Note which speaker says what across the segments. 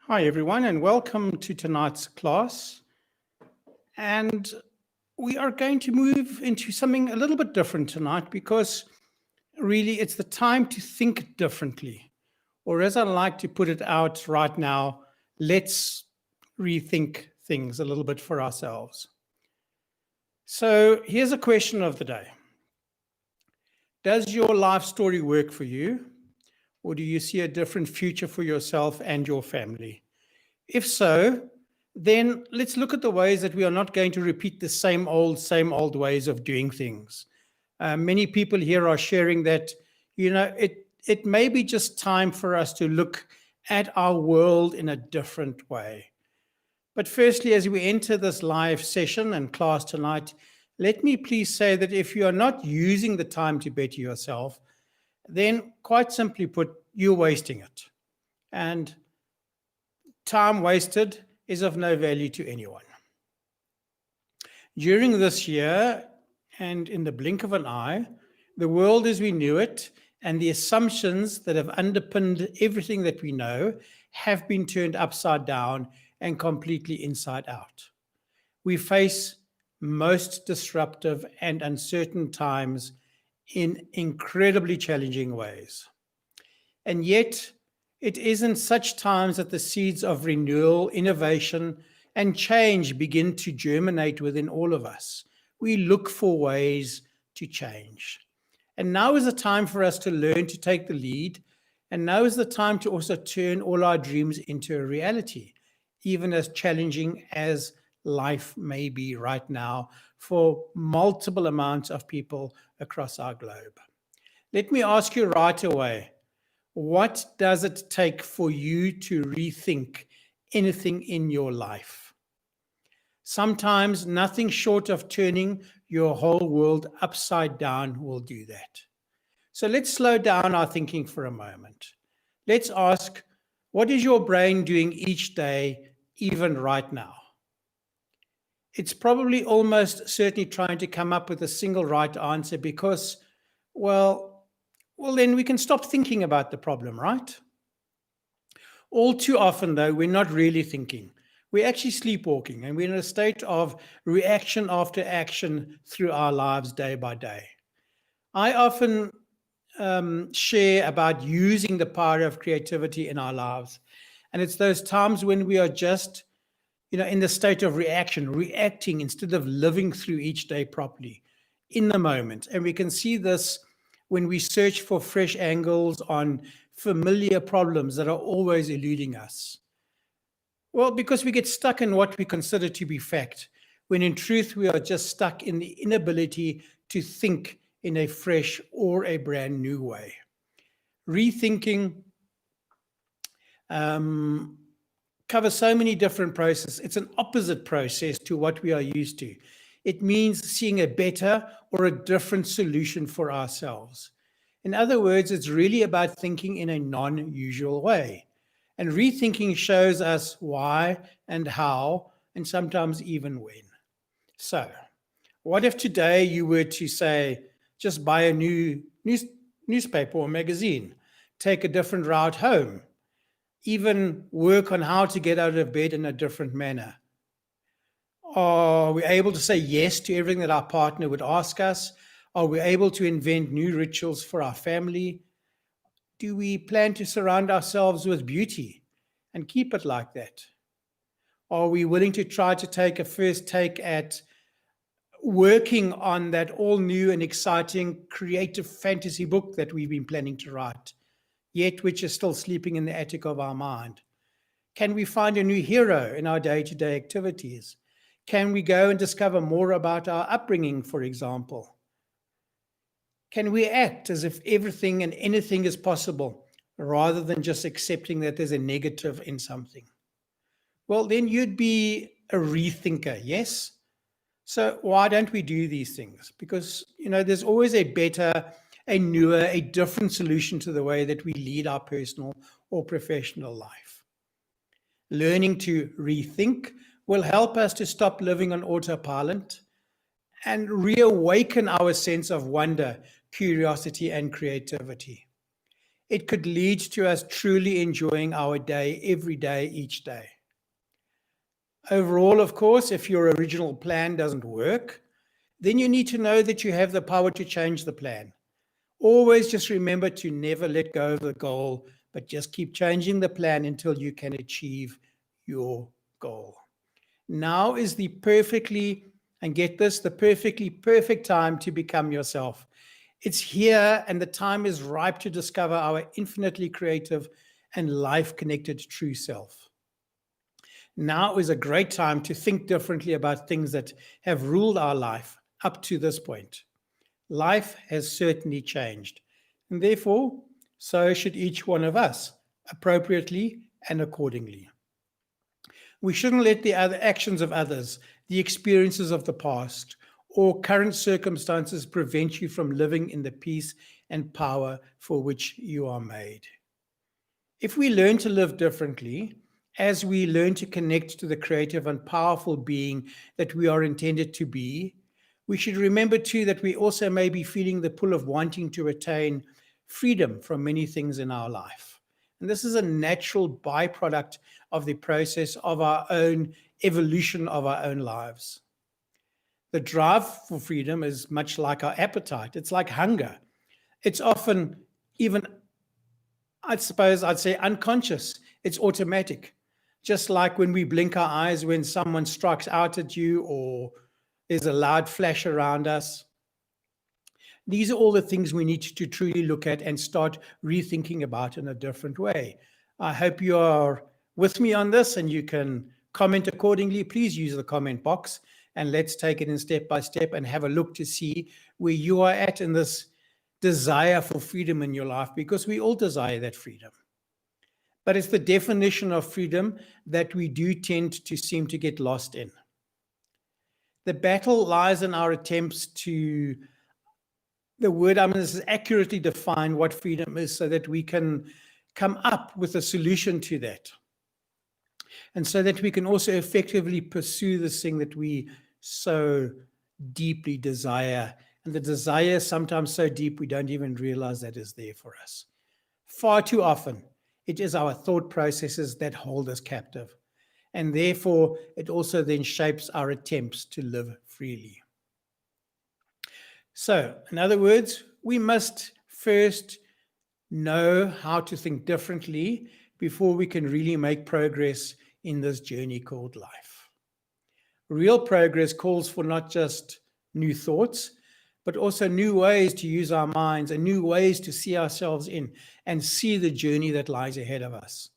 Speaker 1: Hi, everyone, and welcome to tonight's class. And we are going to move into something a little bit different tonight because really it's the time to think differently. Or as I like to put it out right now, let's rethink things a little bit for ourselves. So here's a question of the day. Does your life story work for you? Or do you see a different future for yourself and your family? If so, then let's look at the ways that we are not going to repeat the same old ways of doing things. Many people here are sharing that, it may be just time for us to look at our world in a different way. But firstly, as we enter this live session and class tonight, let me please say that if you are not using the time to better yourself, then quite simply put, you're wasting it. And time wasted is of no value to anyone. During this year, and in the blink of an eye, the world as we knew it and the assumptions that have underpinned everything that we know have been turned upside down and completely inside out. We face most disruptive and uncertain times in incredibly challenging ways. And yet, it is in such times that the seeds of renewal, innovation, and change begin to germinate within all of us. We look for ways to change. And now is the time for us to learn to take the lead. And now is the time to also turn all our dreams into a reality, even as challenging as life may be right now for multiple amounts of people across our globe. Let me ask you right away, what does it take for you to rethink anything in your life? Sometimes nothing short of turning your whole world upside down will do that. So let's slow down our thinking for a moment. Let's ask, what is your brain doing each day, even right now? It's probably almost certainly trying to come up with a single right answer because, well, then we can stop thinking about the problem, right? All too often, though, we're not really thinking. We're actually sleepwalking, and we're in a state of reaction after action through our lives day by day. I often share about using the power of creativity in our lives. And it's those times when we are just, in the state of reacting instead of living through each day properly in the moment. And we can see this when we search for fresh angles on familiar problems that are always eluding us. Well, because we get stuck in what we consider to be fact, when in truth we are just stuck in the inability to think in a fresh or a brand new way. Rethinking covers so many different processes. It's an opposite process to what we are used to. It means seeing a better or a different solution for ourselves. In other words, it's really about thinking in a non-usual way. And rethinking shows us why and how, and sometimes even when. So, what if today you were to say, just buy a new newspaper or magazine, take a different route home, even work on how to get out of bed in a different manner? Are we able to say yes to everything that our partner would ask us? Are we able to invent new rituals for our family? Do we plan to surround ourselves with beauty and keep it like that? Are we willing to try to take a first take at working on that all new and exciting creative fantasy book that we've been planning to write, yet which is still sleeping in the attic of our mind? Can we find a new hero in our day-to-day activities? Can we go and discover more about our upbringing, for example? Can we act as if everything and anything is possible rather than just accepting that there's a negative in something? Well, then you'd be a rethinker, yes? So why don't we do these things? Because, there's always a better, a newer, a different solution to the way that we lead our personal or professional life. Learning to rethink will help us to stop living on autopilot and reawaken our sense of wonder, curiosity, and creativity. it could lead to us truly enjoying our day every day, each day. Overall, of course, if your original plan doesn't work, then you need to know that you have the power to change the plan. Always just remember to never let go of the goal, but just keep changing the plan until you can achieve your goal. Now is the perfectly, and get this, the perfectly perfect time to become yourself. It's here, and the time is ripe to discover our infinitely creative and life-connected true self. Now is a great time to think differently about things that have ruled our life up to this point. Life has certainly changed, and therefore, so should each one of us, appropriately and accordingly. We shouldn't let the other actions of others, the experiences of the past, or current circumstances prevent you from living in the peace and power for which you are made. If we learn to live differently, as we learn to connect to the creative and powerful being that we are intended to be, we should remember too that we also may be feeling the pull of wanting to attain freedom from many things in our life. And this is a natural byproduct of the process of our own evolution of our own lives. The drive for freedom is much like our appetite. It's like hunger. It's often even, I suppose I'd say, unconscious. It's automatic. Just like when we blink our eyes when someone strikes out at you or there's a loud flash around us. These are all the things we need to truly look at and start rethinking about in a different way. I hope you are with me on this and you can comment accordingly. Please use the comment box and let's take it in step by step and have a look to see where you are at in this desire for freedom in your life, because we all desire that freedom. But it's the definition of freedom that we do tend to seem to get lost in. The battle lies in our attempts to, the word I'm going to accurately define what freedom is so that we can come up with a solution to that. And so that we can also effectively pursue this thing that we so deeply desire. And the desire is sometimes so deep we don't even realize that is there for us. Far too often, it is our thought processes that hold us captive. And therefore, it also then shapes our attempts to live freely. So, in other words, we must first know how to think differently before we can really make progress in this journey called life. Real progress calls for not just new thoughts, but also new ways to use our minds and new ways to see ourselves in and see the journey that lies ahead of us.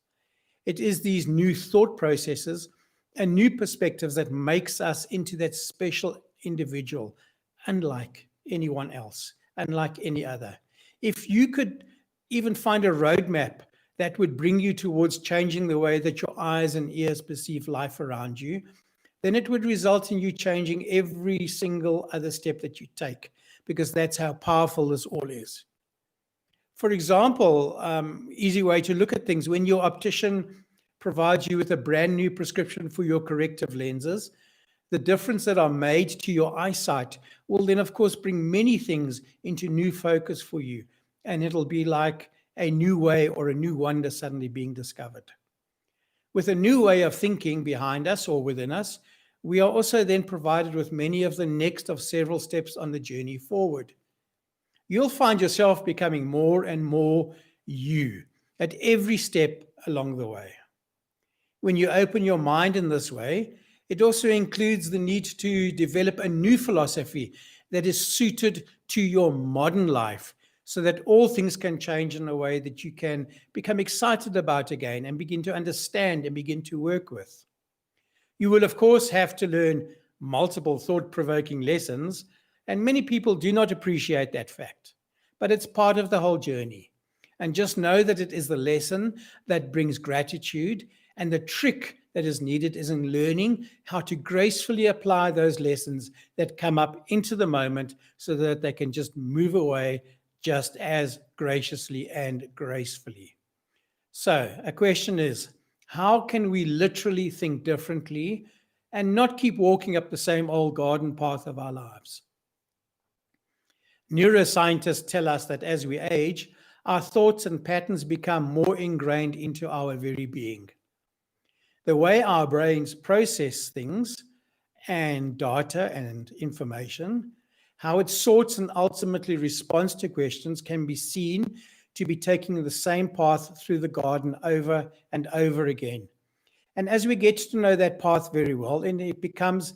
Speaker 1: It is these new thought processes and new perspectives that makes us into that special individual, unlike anyone else, unlike any other. If you could even find a roadmap that would bring you towards changing the way that your eyes and ears perceive life around you, then it would result in you changing every single other step that you take, because that's how powerful this all is. For example, easy way to look at things, when your optician provides you with a brand new prescription for your corrective lenses, the difference that are made to your eyesight will then, of course, bring many things into new focus for you. And it'll be like a new way or a new wonder suddenly being discovered. With a new way of thinking behind us or within us, we are also then provided with many of the next of several steps on the journey forward. You'll find yourself becoming more and more you at every step along the way. When you open your mind in this way, it also includes the need to develop a new philosophy that is suited to your modern life, so that all things can change in a way that you can become excited about again and begin to understand and begin to work with. You will, of course, have to learn multiple thought-provoking lessons, and many people do not appreciate that fact, but it's part of the whole journey. And just know that it is the lesson that brings gratitude, and the trick that is needed is in learning how to gracefully apply those lessons that come up into the moment so that they can just move away just as graciously and gracefully. So a question is, how can we literally think differently and not keep walking up the same old garden path of our lives? Neuroscientists tell us that as we age, our thoughts and patterns become more ingrained into our very being. The way our brains process things and data and information, how it sorts and ultimately responds to questions, can be seen to be taking the same path through the garden over and over again. And as we get to know that path very well, and it becomes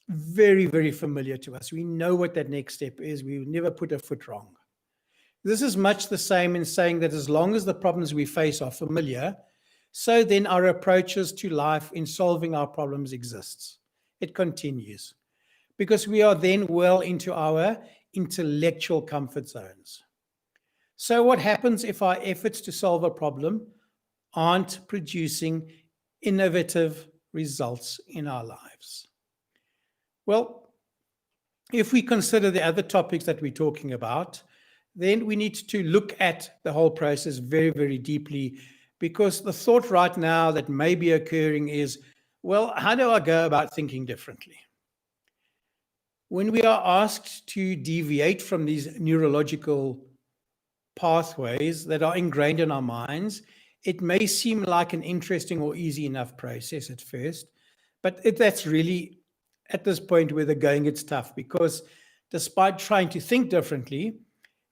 Speaker 1: very, very familiar to us, we know what that next step is. We never put a foot wrong. This is much the same in saying that as long as the problems we face are familiar, so then our approaches to life in solving our problems exists. It continues because we are then well into our intellectual comfort zones. So what happens if our efforts to solve a problem aren't producing innovative results in our lives? Well, if we consider the other topics that we're talking about, then we need to look at the whole process very, very deeply, because the thought right now that may be occurring is, well, how do I go about thinking differently? When we are asked to deviate from these neurological pathways that are ingrained in our minds, it may seem like an interesting or easy enough process at first, but that's really at this point where the going gets tough, because despite trying to think differently,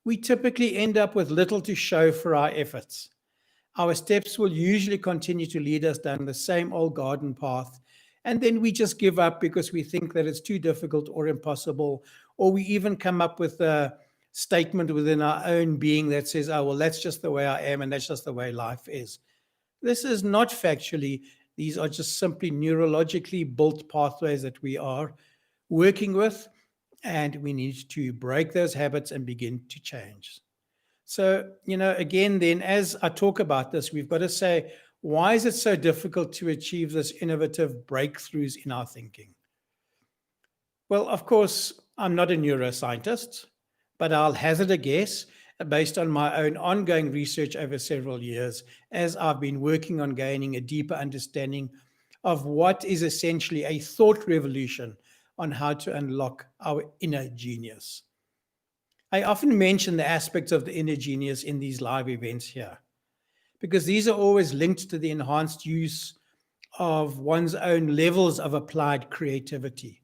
Speaker 1: we typically end up with little to show for our efforts. Our steps will usually continue to lead us down the same old garden path, and then we just give up because we think that it's too difficult or impossible, or we even come up with a statement within our own being that says, oh, well, that's just the way I am, and that's just the way life is. This is not factually. These are just simply neurologically built pathways that we are working with, and we need to break those habits and begin to change. So, again, then, as I talk about this, we've got to say, why is it so difficult to achieve this innovative breakthroughs in our thinking? Well, of course, I'm not a neuroscientist, but I'll hazard a guess based on my own ongoing research over several years, as I've been working on gaining a deeper understanding of what is essentially a thought revolution on how to unlock our inner genius. I often mention the aspects of the inner genius in these live events here, because these are always linked to the enhanced use of one's own levels of applied creativity.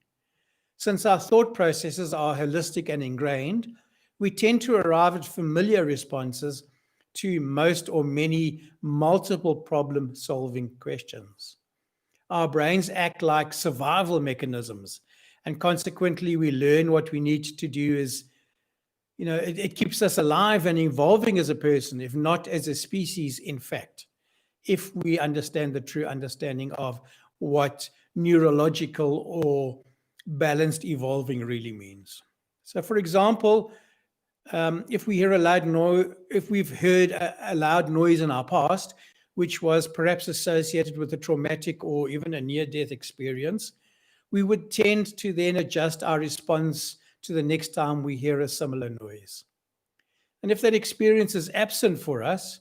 Speaker 1: Since our thought processes are holistic and ingrained, we tend to arrive at familiar responses to most or many multiple problem-solving questions. Our brains act like survival mechanisms, and consequently, we learn what we need to do is, it keeps us alive and evolving as a person, if not as a species, in fact, if we understand the true understanding of what neurological or balanced evolving really means. So, for example, if we've heard a loud noise in our past, which was perhaps associated with a traumatic or even a near-death experience, we would tend to then adjust our response to the next time we hear a similar noise. And if that experience is absent for us,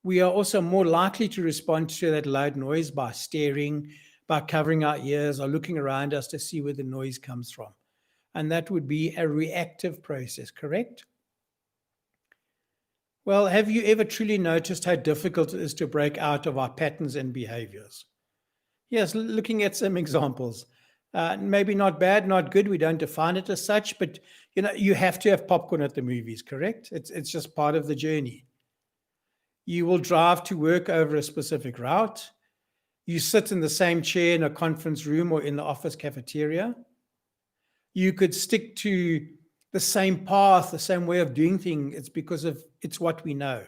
Speaker 1: we are also more likely to respond to that loud noise by staring, by covering our ears, or looking around us to see where the noise comes from. And that would be a reactive process, correct? Well, have you ever truly noticed how difficult it is to break out of our patterns and behaviors? Yes, looking at some examples. Maybe not bad, not good. We don't define it as such, but you have to have popcorn at the movies, correct? It's just part of the journey. You will drive to work over a specific route. You sit in the same chair in a conference room or in the office cafeteria. You could stick to the same path, the same way of doing things. It's because it's what we know.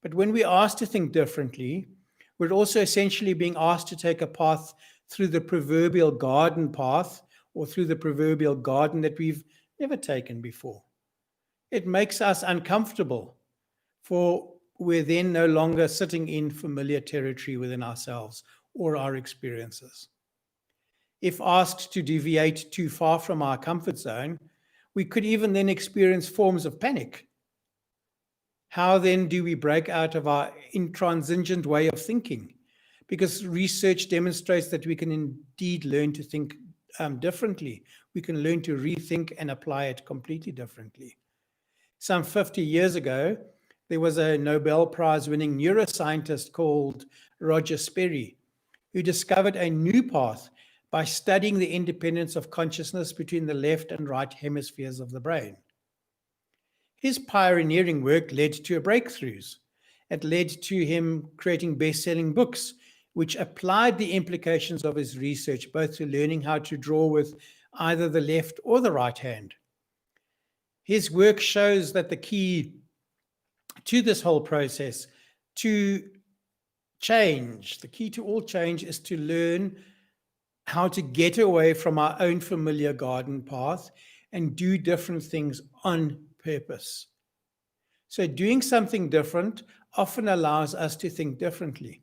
Speaker 1: But when we're asked to think differently, we're also essentially being asked to take a path through the proverbial garden path, or through the proverbial garden that we've never taken before. It makes us uncomfortable, for we're then no longer sitting in familiar territory within ourselves or our experiences. If asked to deviate too far from our comfort zone, we could even then experience forms of panic. How then do we break out of our intransigent way of thinking? Because research demonstrates that we can indeed learn to think differently. We can learn to rethink and apply it completely differently. Some 50 years ago, there was a Nobel Prize winning neuroscientist called Roger Sperry, who discovered a new path by studying the independence of consciousness between the left and right hemispheres of the brain. His pioneering work led to breakthroughs. It led to him creating best-selling books, which applied the implications of his research both to learning how to draw with either the left or the right hand. His work shows that the key to this whole process, to change, the key to all change is to learn how to get away from our own familiar garden path and do different things on purpose. So doing something different often allows us to think differently.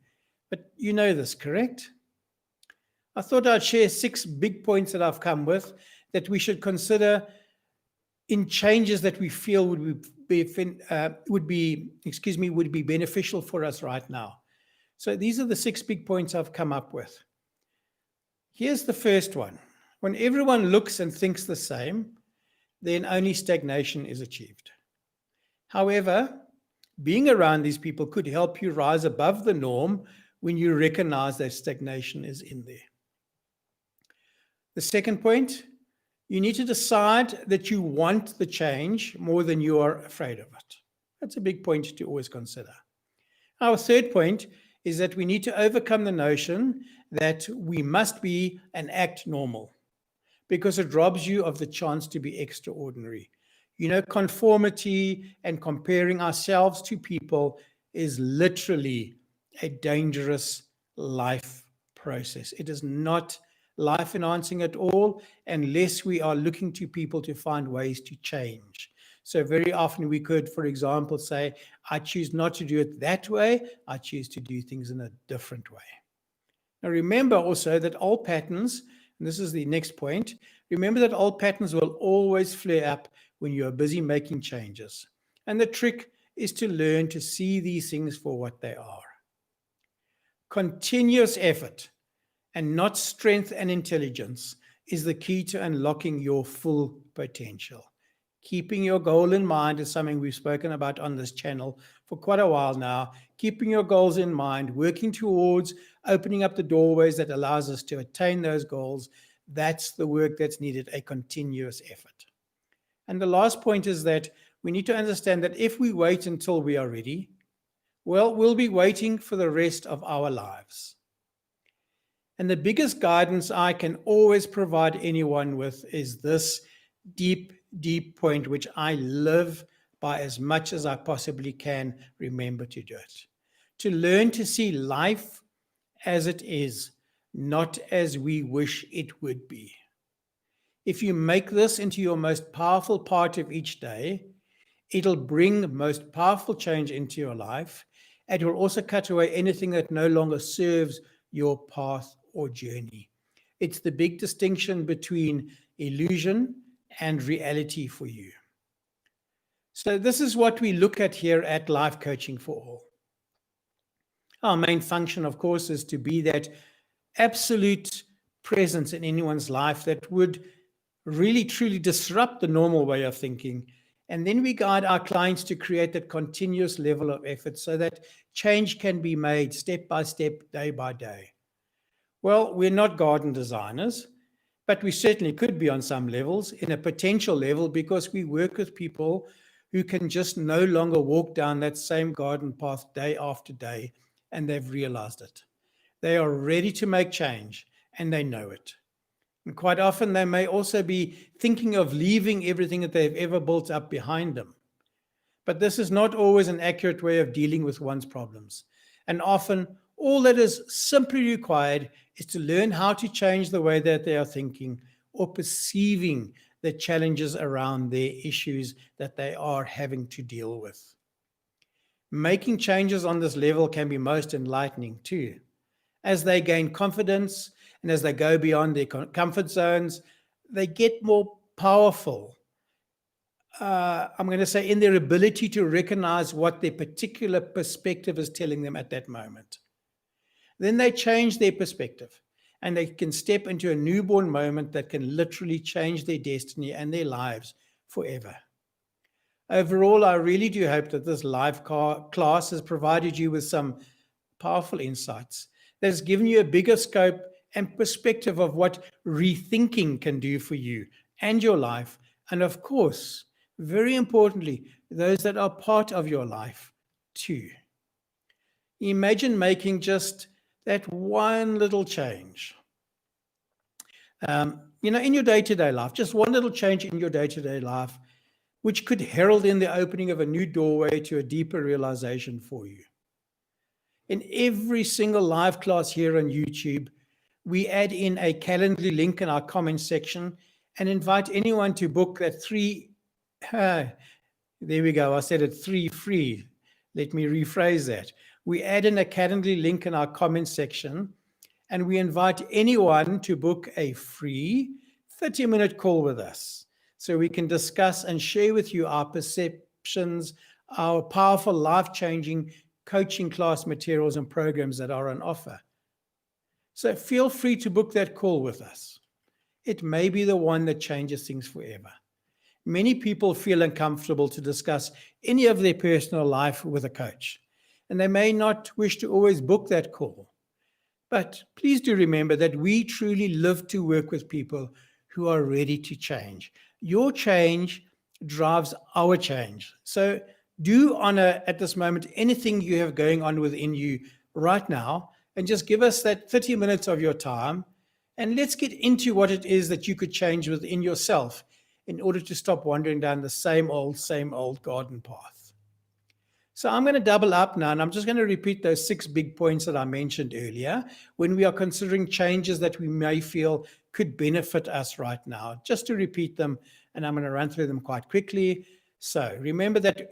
Speaker 1: But you know this, correct? I thought I'd share 6 big points that I've come with that we should consider in changes that we feel would be beneficial for us right now. So these are the 6 big points I've come up with. Here's the first one. When everyone looks and thinks the same, then only stagnation is achieved. However, being around these people could help you rise above the norm when you recognize that stagnation is in there. The second point, you need to decide that you want the change more than you are afraid of it. That's a big point to always consider. Our third point is that we need to overcome the notion that we must be and act normal, because it robs you of the chance to be extraordinary. You know, conformity and comparing ourselves to people is literally a dangerous life process. It is not life enhancing at all unless we are looking to people to find ways to change. So very often we could, for example, say, I choose not to do it that way. I choose to do things in a different way. Now remember also that old patterns, and this is the next point, remember that old patterns will always flare up when you are busy making changes. And the trick is to learn to see these things for what they are. Continuous effort, and not strength and intelligence, is the key to unlocking your full potential. Keeping your goal in mind is something we've spoken about on this channel for quite a while now. Keeping your goals in mind, working towards opening up the doorways that allows us to attain those goals, that's the work that's needed, a continuous effort. And the last point is that we need to understand that if we wait until we are ready, well, we'll be waiting for the rest of our lives. And the biggest guidance I can always provide anyone with is this deep point, which I live by as much as I possibly can remember to do it. To learn to see life as it is, not as we wish it would be. If you make this into your most powerful part of each day, it'll bring most powerful change into your life. It will also cut away anything that no longer serves your path or journey. It's the big distinction between illusion and reality for you. So this is what we look at here at Life Coaching for All. Our main function, of course, is to be that absolute presence in anyone's life that would really truly disrupt the normal way of thinking. And then we guide our clients to create that continuous level of effort so that change can be made step by step, day by day. Well, we're not garden designers, but we certainly could be on some levels, in a potential level, because we work with people who can just no longer walk down that same garden path day after day, and they've realized it. They are ready to make change, and they know it. And quite often they may also be thinking of leaving everything that they've ever built up behind them. But this is not always an accurate way of dealing with one's problems. And often all that is simply required is to learn how to change the way that they are thinking or perceiving the challenges around their issues that they are having to deal with. Making changes on this level can be most enlightening too. As they gain confidence and as they go beyond their comfort zones, they get more powerful. I'm going to say in their ability to recognize what their particular perspective is telling them at that moment. Then they change their perspective and they can step into a newborn moment that can literally change their destiny and their lives forever. Overall, I really do hope that this live class has provided you with some powerful insights that has given you a bigger scope and perspective of what rethinking can do for you and your life. And of course, very importantly, those that are part of your life too. Imagine making just that one little change. In your day to day life, just one little change in your day to day life, which could herald in the opening of a new doorway to a deeper realization for you. In every single live class here on YouTube, we add in a Calendly link in our comments section and invite anyone to book that there we go, I said it, 3 free. Let me rephrase that. We add in a Calendly link in our comments section, and we invite anyone to book a free 30-minute call with us so we can discuss and share with you our perceptions, our powerful, life-changing coaching class materials and programs that are on offer. So feel free to book that call with us. It may be the one that changes things forever. Many people feel uncomfortable to discuss any of their personal life with a coach, and they may not wish to always book that call. But please do remember that we truly live to work with people who are ready to change. Your change drives our change. So do honor at this moment anything you have going on within you right now, and just give us that 30 minutes of your time, and let's get into what it is that you could change within yourself in order to stop wandering down the same old garden path. So I'm going to double up now, and I'm just going to repeat those 6 big points that I mentioned earlier when we are considering changes that we may feel could benefit us right now. Just to repeat them, and I'm going to run through them quite quickly. So remember that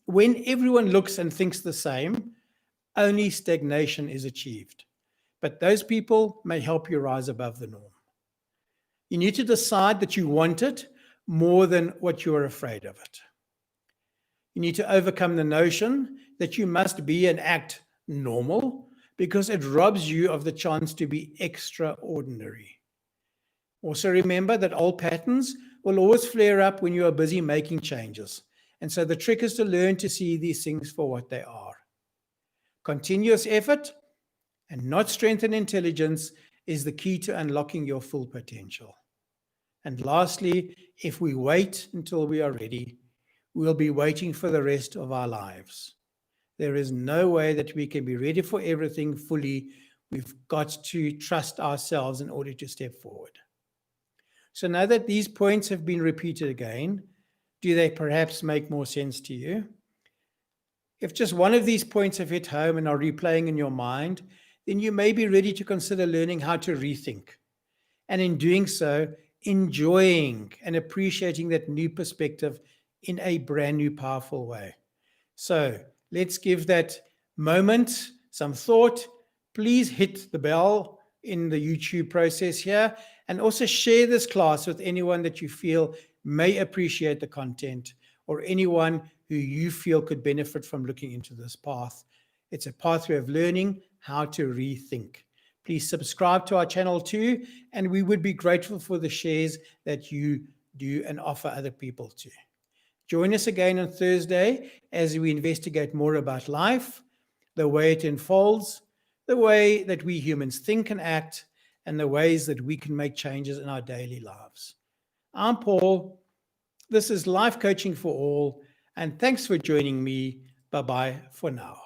Speaker 1: when everyone looks and thinks the same, only stagnation is achieved. But those people may help you rise above the norm. You need to decide that you want it more than what you are afraid of it. You need to overcome the notion that you must be and act normal because it robs you of the chance to be extraordinary. Also remember that old patterns will always flare up when you are busy making changes. And so the trick is to learn to see these things for what they are. Continuous effort and not strength and intelligence is the key to unlocking your full potential. And lastly, if we wait until we are ready, we'll be waiting for the rest of our lives. There is no way that we can be ready for everything fully. We've got to trust ourselves in order to step forward. So now that these points have been repeated again, do they perhaps make more sense to you? If just one of these points have hit home and are replaying in your mind, then you may be ready to consider learning how to rethink. And in doing so, enjoying and appreciating that new perspective in a brand new, powerful way. So let's give that moment some thought. Please hit the bell in the YouTube process here, and also share this class with anyone that you feel may appreciate the content, or anyone who you feel could benefit from looking into this path. It's a pathway of learning how to rethink. Please subscribe to our channel too, and we would be grateful for the shares that you do and offer other people too. Join us again on Thursday as we investigate more about life, the way it unfolds, the way that we humans think and act, and the ways that we can make changes in our daily lives. I'm Paul. This is Life Coaching for All, and thanks for joining me. Bye-bye for now.